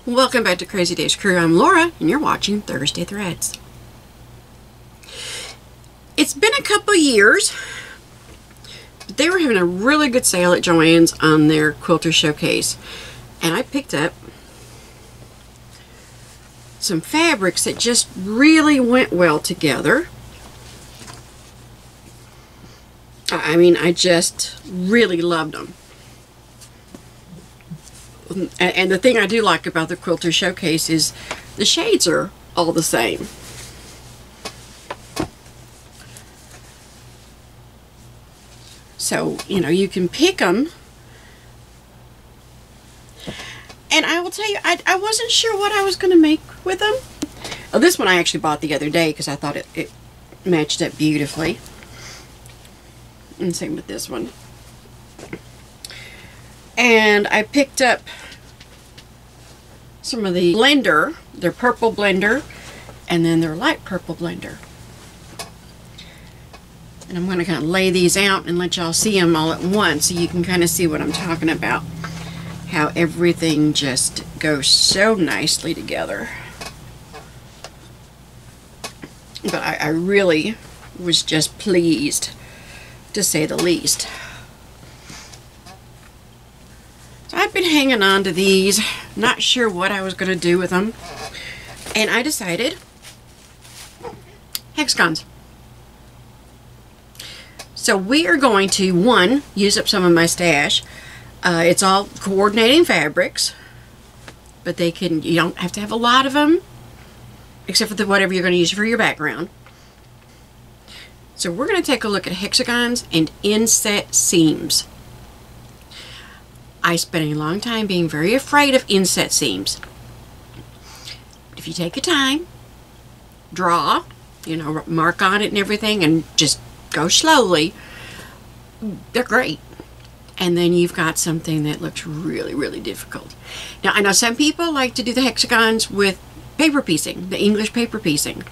Welcome back to Crazy Days Crew. I'm Laura and you're watching Thursday Threads. It's been a couple years, but they were having a really good sale at Joann's on their quilter showcase, and I picked up some fabrics that just really went well together. I mean, I just really loved them. And the thing I do like about the Quilter Showcase is the shades are all the same. So, you know, you can pick them. And I will tell you, I wasn't sure what I was going to make with them. Oh, this one I actually bought the other day because I thought it matched up beautifully. And same with this one. And I picked up some of the blender, their purple blender, and then their light purple blender. And I'm going to kind of lay these out and let y'all see them all at once so you can kind of see what I'm talking about. How everything just goes so nicely together. But I really was just pleased, to say the least. So I've been hanging on to these, not sure what I was going to do with them, and I decided Hexagons. So we are going to, one, use up some of my stash. It's all coordinating fabrics, but you don't have to have a lot of them, except for whatever you're going to use for your background. So we're going to take a look at Hexagons and Inset Seams. I spent a long time being very afraid of inset seams. If you take your time, draw, you know, mark on it and everything, and just go slowly, they're great. And then you've got something that looks really, really difficult. Now, I know some people like to do the Hexagons with paper piecing, the English paper piecing.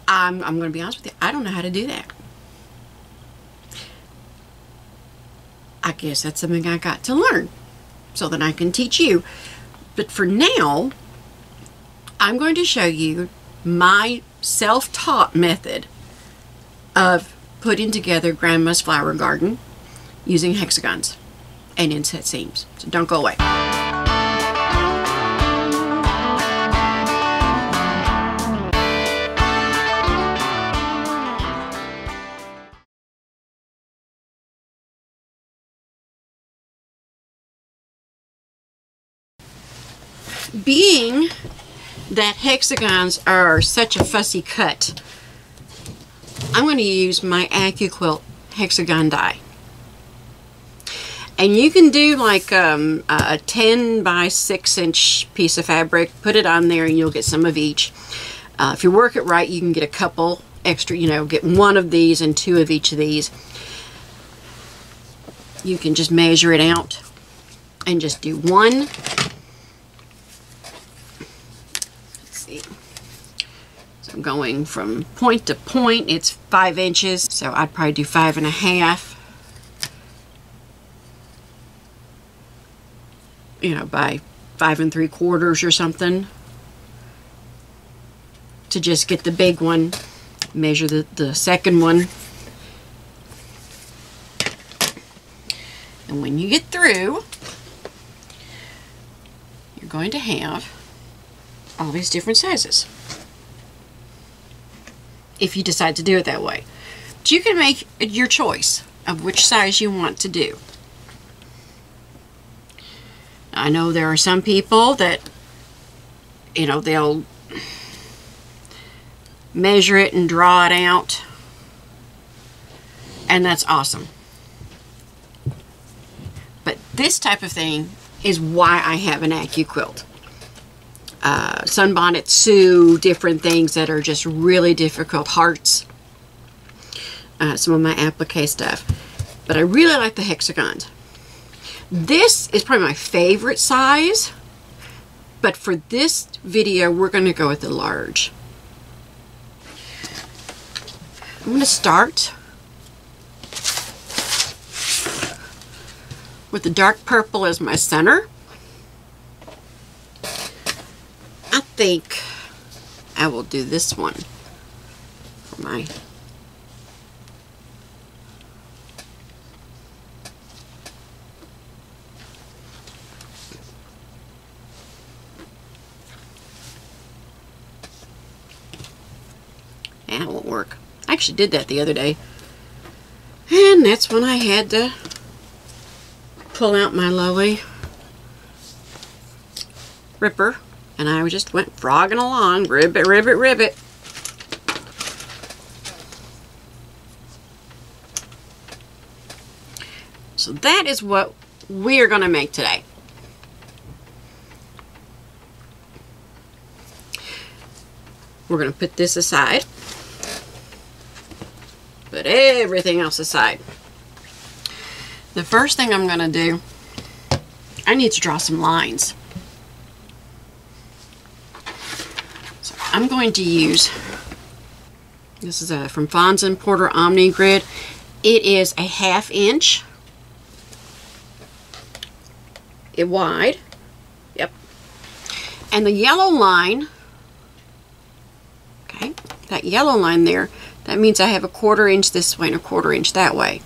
I'm going to be honest with you, I don't know how to do that. I guess that's something I got to learn so that I can teach you. But for now, I'm going to show you my self-taught method of putting together Grandma's flower garden using Hexagons and Inset Seams. So don't go away. Being that Hexagons are such a fussy cut, I'm going to use my Quilt hexagon die. And you can do like a 10 by 6 inch piece of fabric, put it on there and you'll get some of each. If you work it right, you can get a couple extra, you know, get one of these and 2 of each of these. You can just measure it out and just do one. So I'm going from point to point. It's 5 inches, so I'd probably do 5.5. You know, by 5 3/4 or something. To just get the big one, measure the second one. And when you get through, you're going to have all these different sizes, if you decide to do it that way. But you can make your choice of which size you want to do. I know there are some people that, you know, they'll measure it and draw it out, and that's awesome. But this type of thing is why I have an Quilt. Sunbonnet Sue, different things that are just really difficult, hearts, some of my applique stuff. But I really like the Hexagons. This is probably my favorite size, but for this video we're going to go with the large. I'm going to start with the dark purple as my center. think I will do this one for my that won't work. I actually did that the other day, and that's when I had to pull out my lovely ripper, and I just went frogging along, ribbit, ribbit, ribbit. So that is what we are going to make today. We're going to put this aside. Put everything else aside. The first thing I'm going to do, I need to draw some lines. So I'm going to use, this is from Fons & Porter Omni Grid. It is a 1/2 inch wide. Yep. And the yellow line, okay, that yellow line there, that means I have a 1/4 inch this way and a 1/4 inch that way.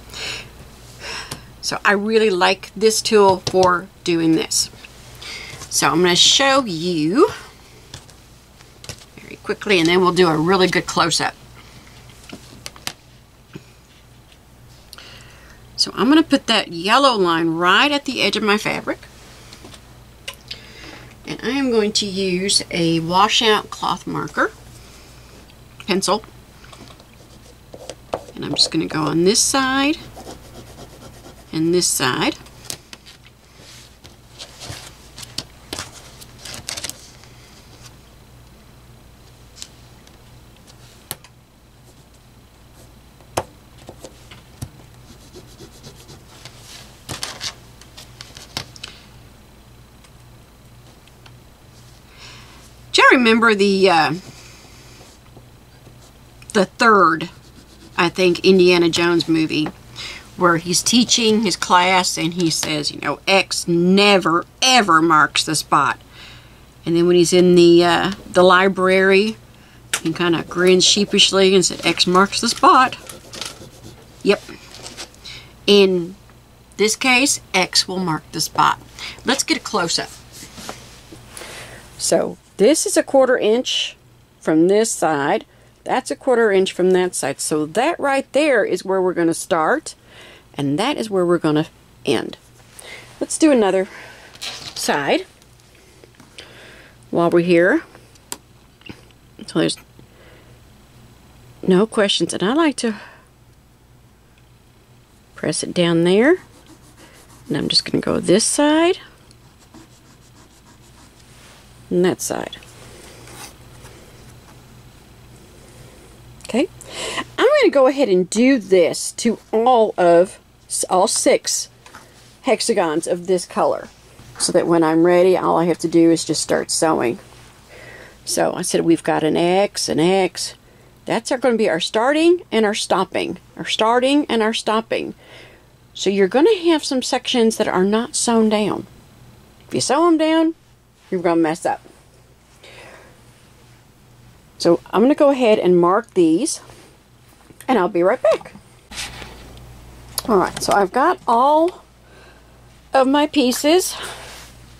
So I really like this tool for doing this. So I'm going to show you very quickly, and then we'll do a really good close-up. So I'm going to put that yellow line right at the edge of my fabric. And I am going to use a washout cloth marker pencil. And I'm just going to go on this side and this side. Do you remember the third, I think, Indiana Jones movie, where he's teaching his class and he says, you know, X never ever marks the spot. And then when he's in the library, he kind of grins sheepishly and said, X marks the spot. Yep. In this case, X will mark the spot. Let's get a close-up. So this is a 1/4 inch from this side. That's a 1/4 inch from that side. So that right there is where we're going to start. And that is where we're going to end. Let's do another side while we're here. So there's no questions. And I like to press it down there. And I'm just going to go this side and that side. Okay. I'm going to go ahead and do this to all 6 hexagons of this color, so that when I'm ready, all I have to do is just start sewing. So I said we've got an X, an X. That's going to be our starting and our stopping. Our starting and our stopping. So you're going to have some sections that are not sewn down. If you sew them down, you're going to mess up. So I'm going to go ahead and mark these, and I'll be right back. Alright, so I've got all of my pieces,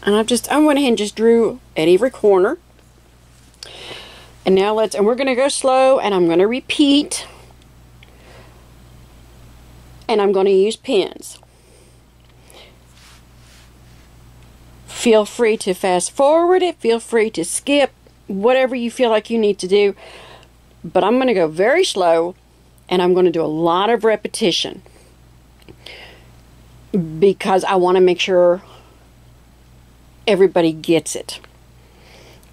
and I went ahead and just drew at every corner. And now we're going to go slow, and I'm going to repeat, and I'm going to use pins. Feel free to fast forward it, feel free to skip, whatever you feel like you need to do. But I'm going to go very slow, and I'm going to do a lot of repetition, because I want to make sure everybody gets it.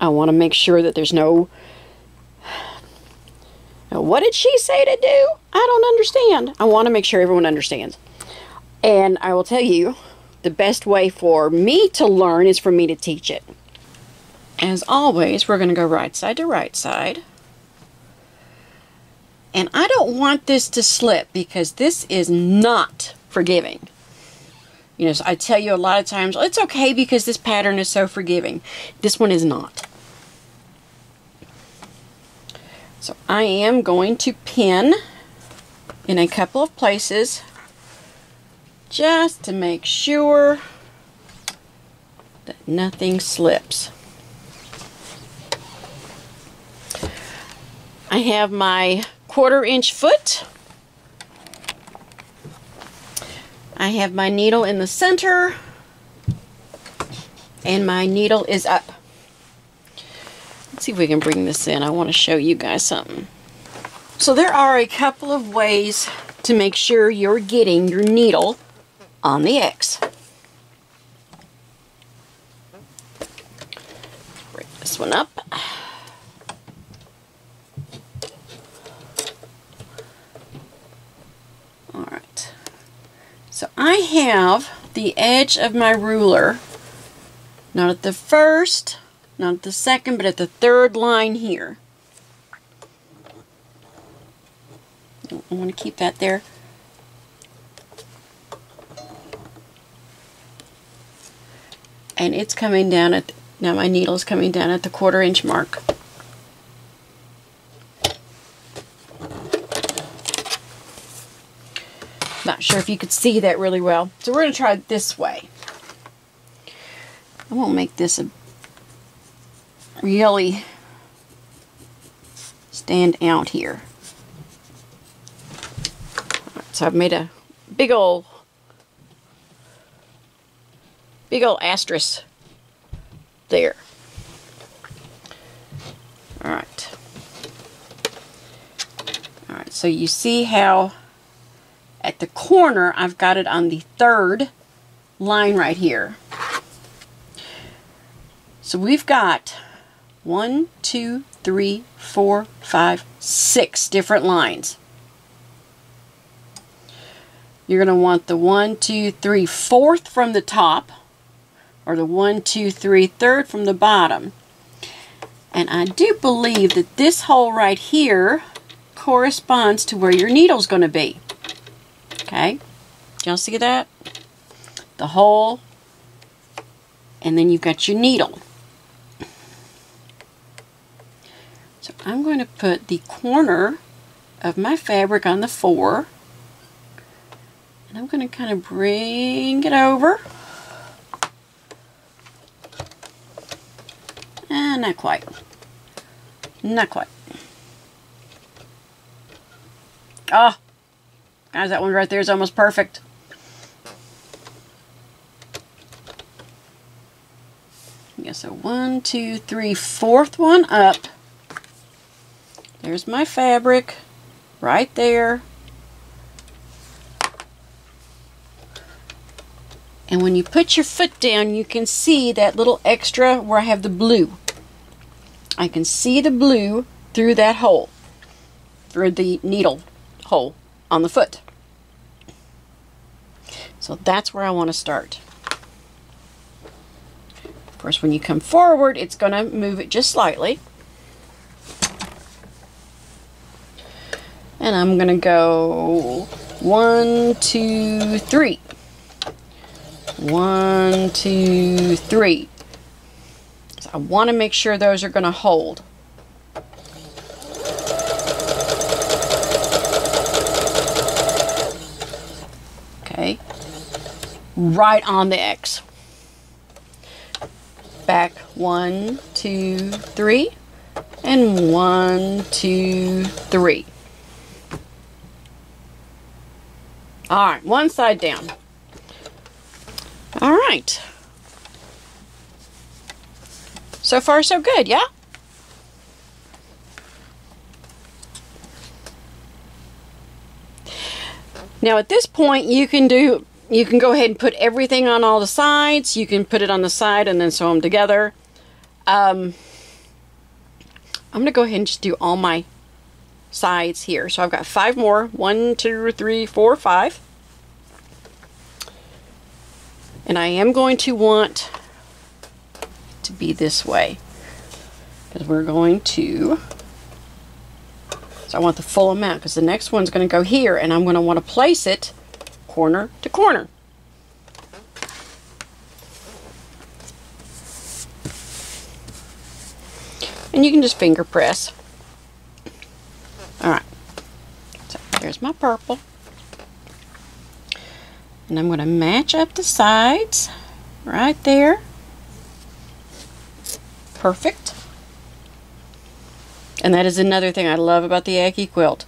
I want to make sure that there's no, what did she say to do? I don't understand. I want to make sure everyone understands. And I will tell you, the best way for me to learn is for me to teach it. As always, we're going to go right side to right side. And I don't want this to slip, because this is not forgiving. You know, so I tell you a lot of times, it's okay because this pattern is so forgiving. This one is not. So I am going to pin in a couple of places just to make sure that nothing slips. I have my 1/4 inch foot. I have my needle in the center, and my needle is up. Let's see if we can bring this in. I want to show you guys something. So there are a couple of ways to make sure you're getting your needle on the X. Break this one up. Alright. So I have the edge of my ruler, not at the first, not at the second, but at the third line here. I want to keep that there. And it's coming down at, now my needle is coming down at the 1/4 inch mark. Not sure if you could see that really well. So we're going to try it this way. I won't make this a really stand out here. So I've made a big old asterisk there. Alright. Alright, so you see how at the corner I've got it on the third line right here. So we've got 1, 2, 3, 4, 5, 6 different lines. You're going to want the 1, 2, 3, 4th from the top, or the 1, 2, 3, 3rd from the bottom. And I do believe that this hole right here corresponds to where your needle's going to be. Okay? Y'all see that? The hole, and then you've got your needle. So I'm going to put the corner of my fabric on the 4. And I'm going to kind of bring it over. And not quite. Not quite. Oh, guys, that one right there is almost perfect. Yeah, so 1, 2, 3, 4th one up. There's my fabric right there. And when you put your foot down, you can see that little extra where I have the blue. I can see the blue through that hole, through the needle hole on the foot. So that's where I want to start. Of course, when you come forward, it's going to move it just slightly. And I'm going to go 1, 2, 3. 1, 2, 3. So I want to make sure those are going to hold. Okay. Right on the X. Back 1, 2, 3. And 1, 2, 3. Alright, one side down. Alright. So far so good, yeah? Now at this point you can go ahead and put everything on all the sides. You can put it on the side and then sew them together. I'm going to go ahead and just do all my sides here. So I've got 5 more. 1, 2, 3, 4, 5. And I am going to want to be this way, because we're going to, so I want the full amount, because the next one's going to go here, and I'm going to want to place it corner to corner. And you can just finger press. Alright, so there's my purple. And I'm going to match up the sides right there. Perfect. And that is another thing I love about the Aggie quilt.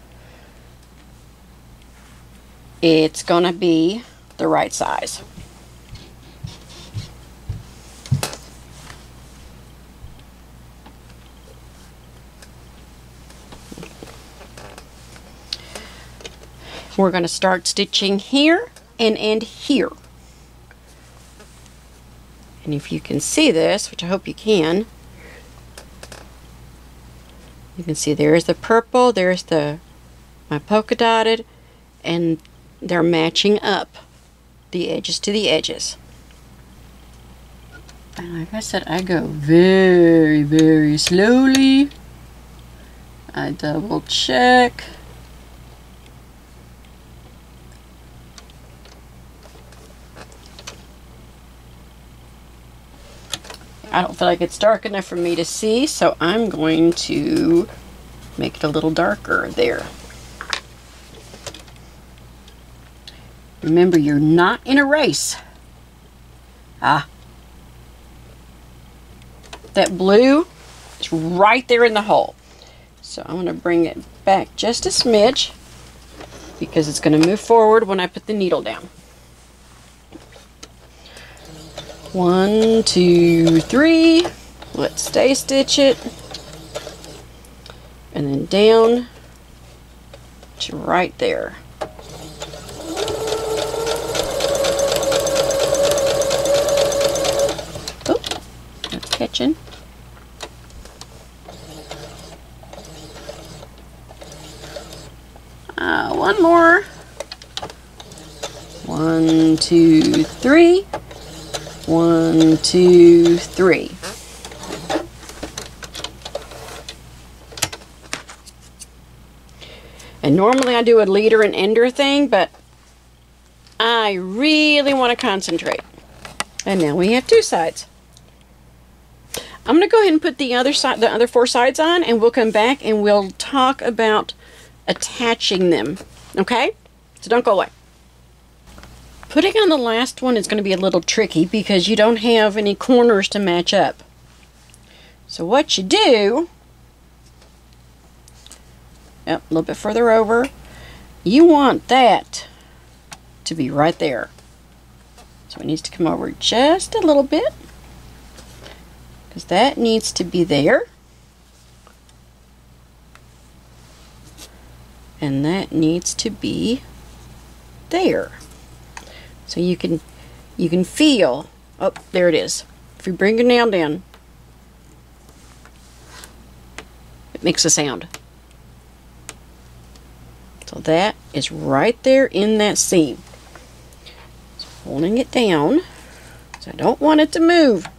It's going to be the right size. We're going to start stitching here and end here. And if you can see this, which I hope you can see there's the purple, there's my polka dotted, and they're matching up the edges to the edges. And like I said, I go very, very slowly. I double check. I don't feel like it's dark enough for me to see, so I'm going to make it a little darker there. Remember, you're not in a race. That blue is right there in the hole. So I'm going to bring it back just a smidge because it's going to move forward when I put the needle down. 1, 2, 3. Let's stay stitch it. And then down to right there. Oh, that's catching. One more. 1, 2, 3. 1, 2, 3. And normally I do a leader and ender thing, but I really want to concentrate. And now we have 2 sides. I'm going to go ahead and put the other side, the other 4 sides on, and we'll come back and we'll talk about attaching them. Okay? So don't go away. Putting on the last one is going to be a little tricky because you don't have any corners to match up. So what you do, a little bit further over, you want that to be right there. So it needs to come over just a little bit because that needs to be there. And that needs to be there. So you can feel, oh, there it is. If you bring your nail down, it makes a sound. So that is right there in that seam. So holding it down, so I don't want it to move.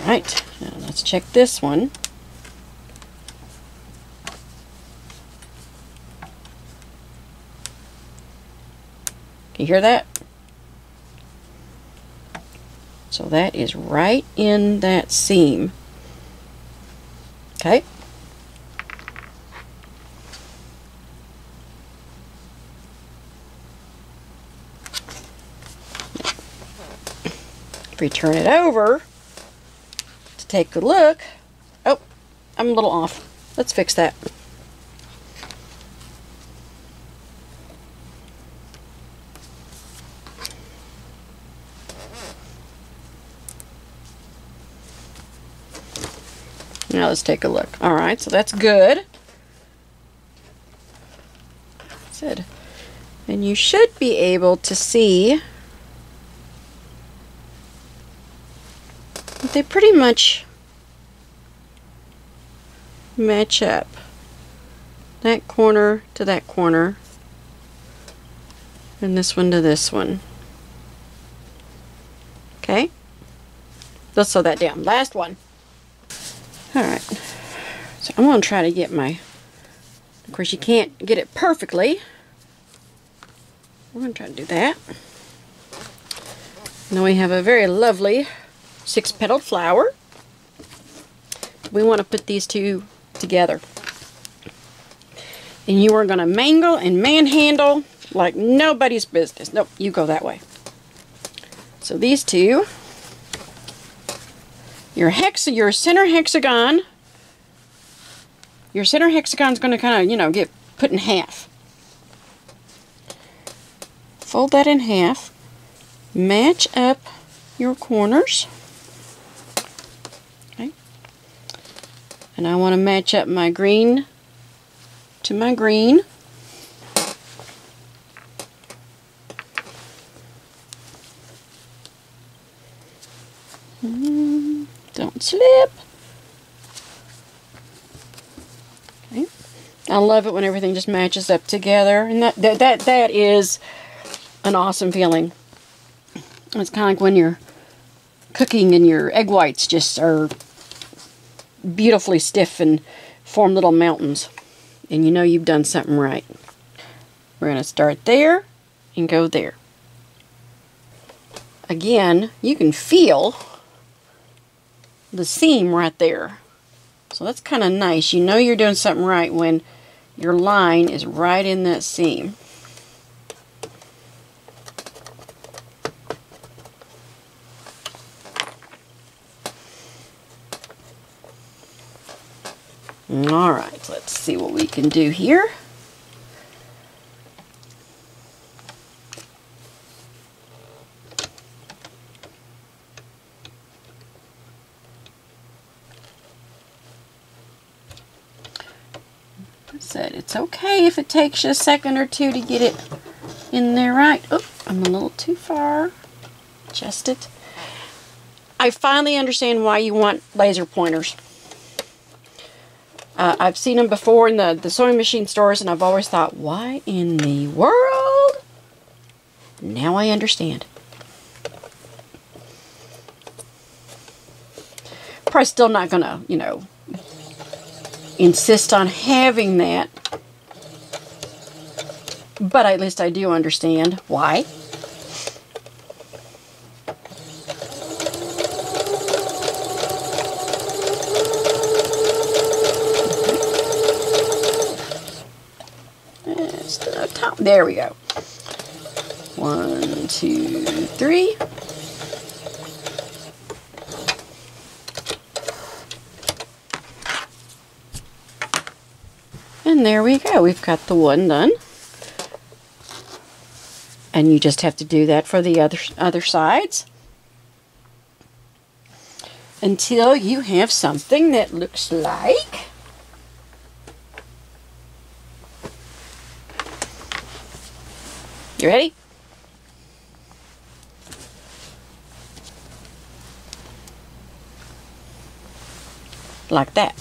All right, now let's check this one. You hear that? So that is right in that seam. Okay. If we turn it over to take a look, oh, I'm a little off. Let's fix that. Now let's take a look. Alright, so that's good. Good. And you should be able to see that they pretty much match up. That corner to that corner. And this one to this one. Okay? Let's sew that down. Last one. Alright, so I'm going to try to get my, of course you can't get it perfectly. We're going to try to do that. Now we have a very lovely 6-petaled flower. We want to put these 2 together. And you are going to mangle and manhandle like nobody's business. Nope, you go that way. So these two, your center hexagon, is going to kind of, you know, get put in half. Fold that in half. Match up your corners. Okay. And I want to match up my green to my green. Don't slip. Okay. I love it when everything just matches up together, and that is an awesome feeling. It's kind of like when you're cooking and your egg whites just are beautifully stiff and form little mountains, and you know you've done something right. We're going to start there and go there. Again, you can feel the seam right there. So that's kind of nice. You know you're doing something right when your line is right in that seam. Alright, let's see what we can do here. Said it's okay if it takes you a second or two to get it in there right. Oh, I'm a little too far. Adjust it. I finally understand why you want laser pointers. I've seen them before in the sewing machine stores, and I've always thought, why in the world? Now I understand. Probably still not gonna, you know, insist on having that, but at least I do understand why. There we go. 1, 2, 3. And there we go. We've got the one done. And you just have to do that for the other sides until you have something that looks like you ready? Like that.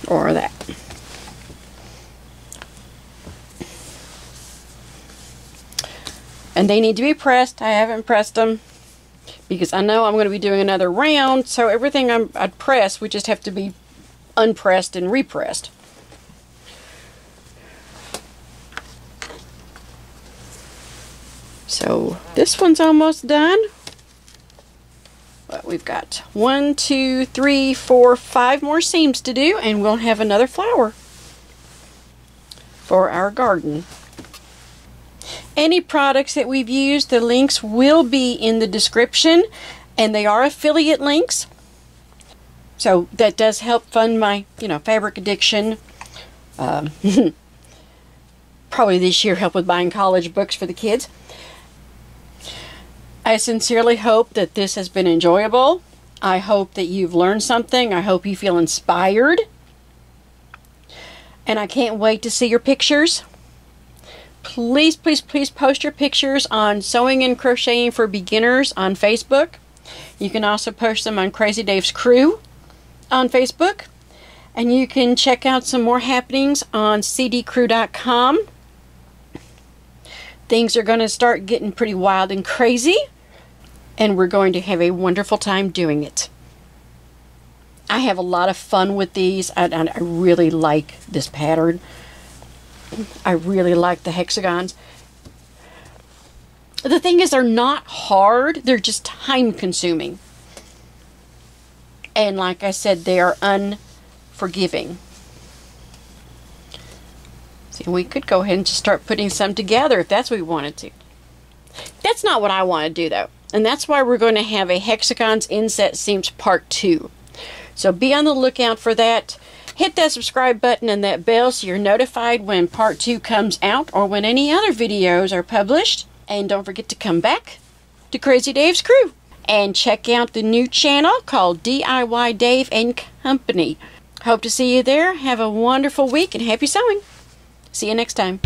Or that. And they need to be pressed. I haven't pressed them because I know I'm going to be doing another round, so everything I'd press would just have to be unpressed and repressed. So this one's almost done. But we've got 1, 2, 3, 4, 5 more seams to do, and we'll have another flower for our garden. Any products that we've used, the links will be in the description, and they are affiliate links. So that does help fund my, you know, fabric addiction. Probably this year help with buying college books for the kids. I sincerely hope that this has been enjoyable. I hope that you've learned something. I hope you feel inspired. And I can't wait to see your pictures. Please, please, please post your pictures on Sewing and Crocheting for Beginners on Facebook. You can also post them on Crazy Dave's Crew on Facebook. And you can check out some more happenings on cdcrew.com. Things are going to start getting pretty wild and crazy. And we're going to have a wonderful time doing it. I have a lot of fun with these. I really like this pattern. I really like the hexagons. The thing is, they're not hard. They're just time consuming. And like I said, they are forgiving. See, we could go ahead and just start putting some together if that's what we wanted to. That's not what I want to do though. And that's why we're going to have a Hexagons Inset Seams Part 2. So be on the lookout for that. Hit that subscribe button and that bell so you're notified when Part 2 comes out or when any other videos are published. And don't forget to come back to Crazy Dave's Crew and check out the new channel called DIY Dave and Company. Hope to see you there. Have a wonderful week and happy sewing. See you next time.